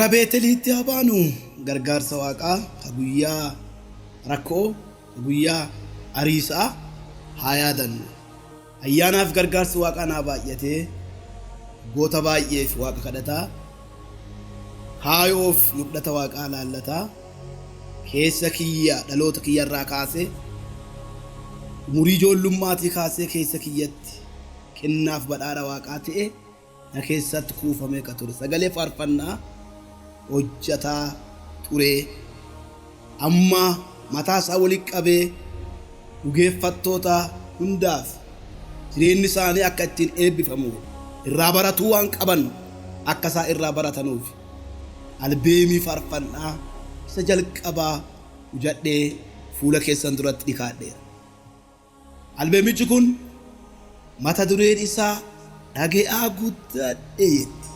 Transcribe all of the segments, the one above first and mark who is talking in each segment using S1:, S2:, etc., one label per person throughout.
S1: Gara Beeteliitti haa baanu gargaarsa waaqaa guyyaa rakkoo guyyaa ariisaa haa yaadannu. Ayyaanaaf gargaarsa waaqaa naa baay'atee goota baay'eef waaqa kadhataa haayoof mudhata waaqaa laallataa keessa kiyya dhaloota kiyyarraa kaasee umurii ijoollummaatti kaasee keessa kiyyatti kennaaf badhaadha waaqaa ta'e na keessatti kuufamee ka ture sagalee faarfannaa hojjataa ture amma mataa isaa walitti qabee dhugeeffattoota hundaaf jireenyi isaanii akka ittiin eebbifamu irraa baratuu waan qaban akka isaa irraa baratanuuf albeemii faarfannaa isa jalqabaa hojjadhee fuula keessan duratti dhikaadheera. Albeemichi kun mata dureen isaa dhage'aa guddadhe jetti.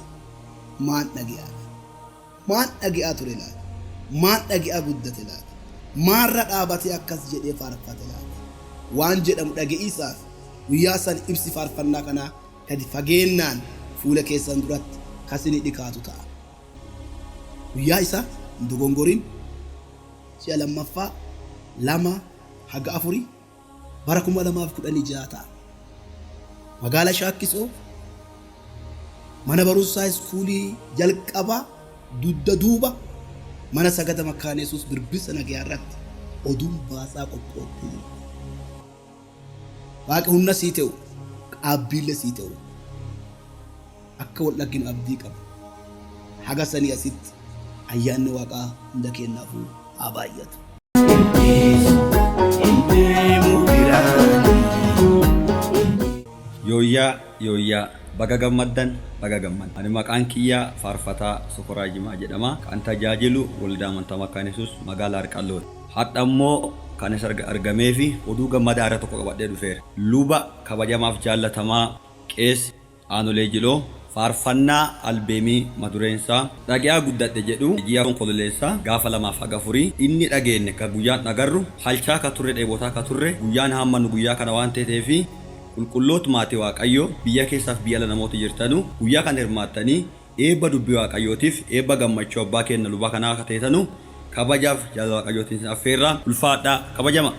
S1: Maan dhage'aa? Maan dhage'aa ture laata? Maan dhage'aa guddate laata? Maarra dhaabatee akkas jedhee faarfate laata? Waan jedhamu dhage'iisaaf guyyaa san ibsi faarfannaa kanaa gadi fageennaan fuula keessan duratti kasini dhikaatu ta'a. Guyyaa isaa hin dogongorin si'a lammaffaa 2 haga 4 bara 2016 ta'a. Magaalaa Shaakkisoo mana barumsaa iskuulii jalqabaa dudda duuba mana sagada Makkaana Yesuus Birbisa Nagayaa irratti oduun baasaa qophootti. Waaqa humna sii ta'u qaabbiille sii ta'u akka wal dhagginu abdii qaba. Haga sanii asitti ayyaanni waaqaa hunda kennaafuu haa baay'atu.
S2: Yooyyaa baga gammaddan baga gamman. Ani maqaan kiyyaa faarfataa Sokoraa Jimaa jedhama. Kan tajaajilu waldaa amantaa Makkaana Yesuus magaalaa Harqallooti. Hadha immoo kan isa argamee fi oduu gammadaa irra tokko qabadhee dhufeera. Luba kabajamaaf jaallatamaa Qees Aanolee Jiloo faarfannaa albeemii madureensaa dhage'aa guddadhe jedhu ji'a konkololeessaa gaafa 2 haga 4 inni dhageenye ka guyyaan dhagarru halchaa ka turre dheebotaa ka turre guyyaan hammannu guyyaa kana waan ta'eef qulqulloota maatii Waaqayyoo biyya keessaaf biyya ala namoota jirtanu guyyaa kan hirmaattanii eebba dubbii Waaqayyootiif eebba gammachuu abbaa keenya lubaa kanaa akka ta'etanu kabajaaf jaalala Waaqayyootiin affeerraa ulfaadhaa kabajama.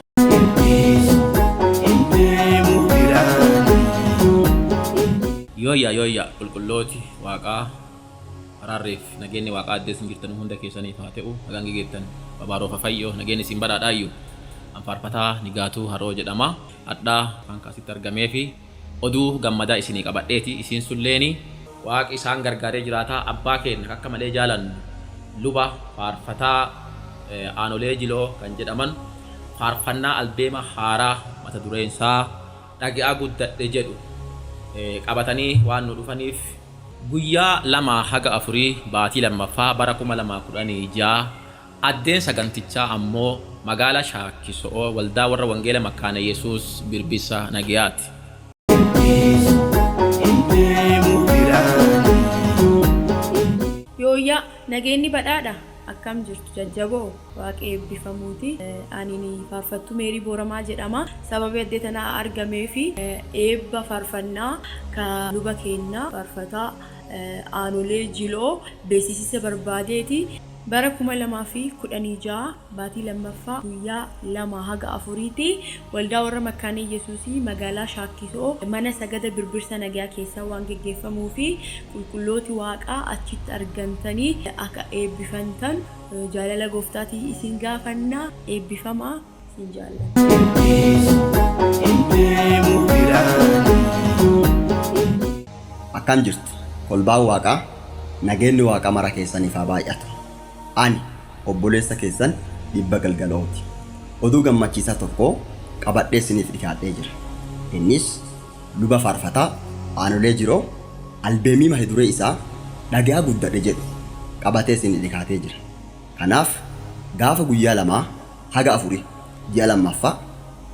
S3: Yooyyaa qulqullooti waaqaa araarreef nageenyi waaqaa addeessin jirtan hunda keessaniif haa ta'u nagaan geettan babaaroofa fayyoo nageenyi isin badhaadhaayyuu faarfataa Nigaatuu Haroo jedhama. Hadhaa kan kaasitti argamee fi oduu gammadaa isinii qabadheeti. Isin sulleeni waaqi isaan gargaaree jiraataa abbaa keenya akka malee jaalannu luba faarfataa Aanolee Jiloo kan jedhaman faarfannaa albeema haaraa mata dureensaa dhage'aa guddadhe jedhu qabatanii waan nu dhufaniif guyyaa 2 haga 4 baatii lammaffaa bara 2016 addeen sagantichaa ammoo magaalaa Shaakkisoo waldaa warra wangeela Makkaana Yesuus Birbisa Nagayaati.
S4: Yooyyaa nageenyi badhaadha akkam jirtu jajjaboo waaqee eebbifamuuti. Ani faarfattuu Meerii Booramaa jedhama. Sababii adda tanaa argamee fi eebba faarfannaa ka luba keenya faarfataa Aanolee Jiloo beeksisa barbaadeeti. Bara 2016 baatii lammaffaa guyyaa 2 haga 4tti waldaa warra Makkaana Yesuusii magaalaa Shaakkisoo mana sagada Birbisa Nagayaa keessa waan geggeeffamuu fi qulqullooti waaqaa achitti argamtanii akka eebbifamtan jaalala gooftaatii isin gaafannaa eebbifamaa isin jaalladha.
S2: Akkam jirtu kolbaan waaqaa nageenyi waaqaa mara keessaniif haa baay'atu. Ani obboleessa keessan Dhibba Galgalooti. Oduu gammachiisaa tokko qabadhee isiniif dhiyaadhee jira. Innis luba faarfataa Aanolee Jiloo albeemii mata duree isaa dhage'aa guddadhe jedhu qabatee isiniif dhiyaatee jira. Kanaaf gaafa guyyaa 2 haga 4 ji'a lammaffaa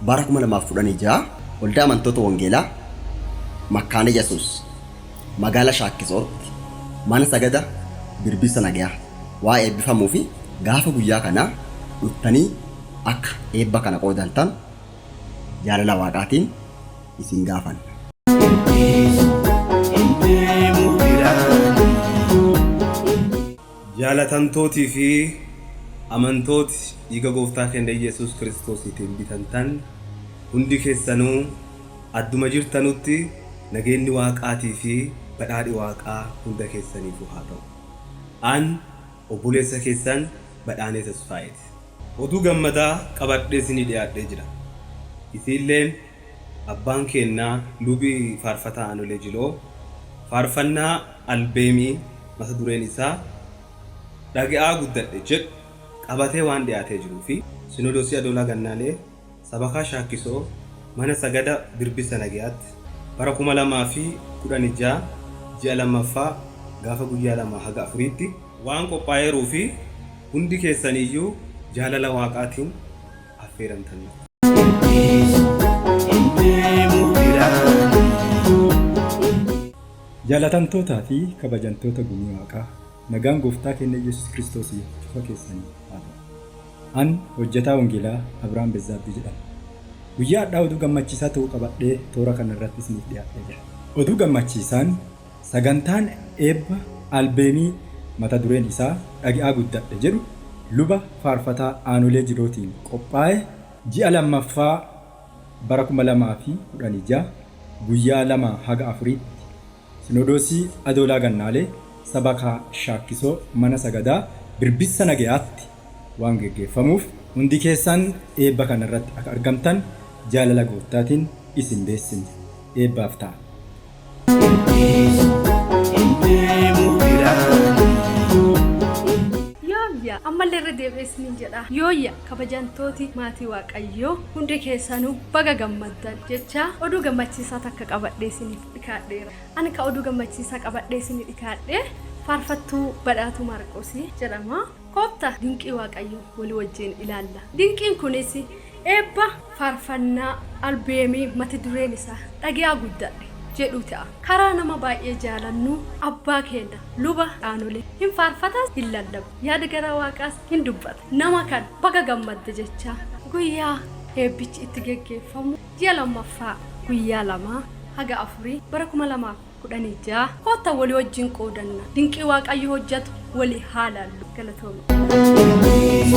S2: bara 2016 waldaa amantoota wangeelaa Makkaana Yesuus magaalaa Shaakkisootti mana sagada Birbisa Nagayaa waa eebbifamuu fi gaafa guyyaa kanaa dhuftanii akka eebba kana qoodantan jaalala waaqaatiin isin gaafanna.
S1: Jaalatamtootii fi amantooti dhiiga gooftaa keenya Yesuus Kiristoosiitiin bitamtan hundi keessanuu adduma jirtanutti nageenyi waaqaatii fi badhaadhi waaqaa hunda keessaniif haa ta'u. An obboleessa keessan badhaanee Tasfaayeeti. Oduu gammadaa qabadhee isinii dhiyaadhee jira. Isiilleen abbaan keenyaa lubii faarfataa Aanolee Jiloo faarfannaa albeemii mata dureen isaa dhaga'aa guddadhe jedhu qabatee waan dhiyaatee jiruu fi Sinodoosii Adoolaa Gannaalee sabakaa shaakkisoo mana sagada Birbisa Nagayaatti bara 2016 ji'a lammaffaa gaafa guyyaa 2 haga 4tti waan qophaa'eeruu fi hundi keessaniyyuu jaalala waaqaatiin affeeramtan.
S5: Jaalatamtootaa fi kabajamtoota gumii waaqaa nagaan gooftaa keenya Yesuus Kiristoos cufa keessanii haa ta'u. An hojjetaa wangeelaa Abrahaam Bezaabbii jedhama. Guyyaa addaa oduu gammachiisaa ta'uu qabadhee toora kana irratti isiniif dhiyaatee jira. Oduu gammachiisaan sagantaan eebba albeemii mata dureen isaa dhaga'aa guddadhe jedhu luba faarfataa Aanolee Jilootiin qophaa'e ji'a lammaffaa bara 2016 guyyaa 2 haga 4tti Sinodoosii Adoolaa Gannaalee sabakaa shaakkisoo mana sagadaa Birbisa Nagayaatti waan geggeeffamuuf hundi keessan eebba kana irratti akka argamtan jaalala gooftaatiin isin beeksifna. Eebbaaf ta'a.
S4: Ammallee irra deebi'eessin jedha. Yooyya kabajamtooti maatii Waaqayyoo hundi keessanuu baga gammaddan jecha oduu gammachiisaa takka qabadhee isiniif dhiyaadheera. Ani ka oduu gammachiisaa qabadhee isiniif dhiyaadhee faarfattuu Badhaatuu Maarqoosii jedhama. Koottaa dinqii Waaqayyoo walii wajjin ilaalla. Dinqiin kunis eebba faarfannaa albeemii mata dureen isaa dhaga'aa guddadhe jedhu ta'a. Karaa nama baay'ee jaalannu abbaa keenya luba Aanolee hin faarfatas hin lallabu. Yaada gara waaqaas hin dubbata. Nama kan baga gammadde jecha guyyaa eebbichi itti geggeeffamu ji'a lammaffaa guyyaa 2 haga 4 bara 2016 koottaa walii wajjin qoodanna. Dinqii Waaqayyo hojjetu walii haa laallu. Galatoomna.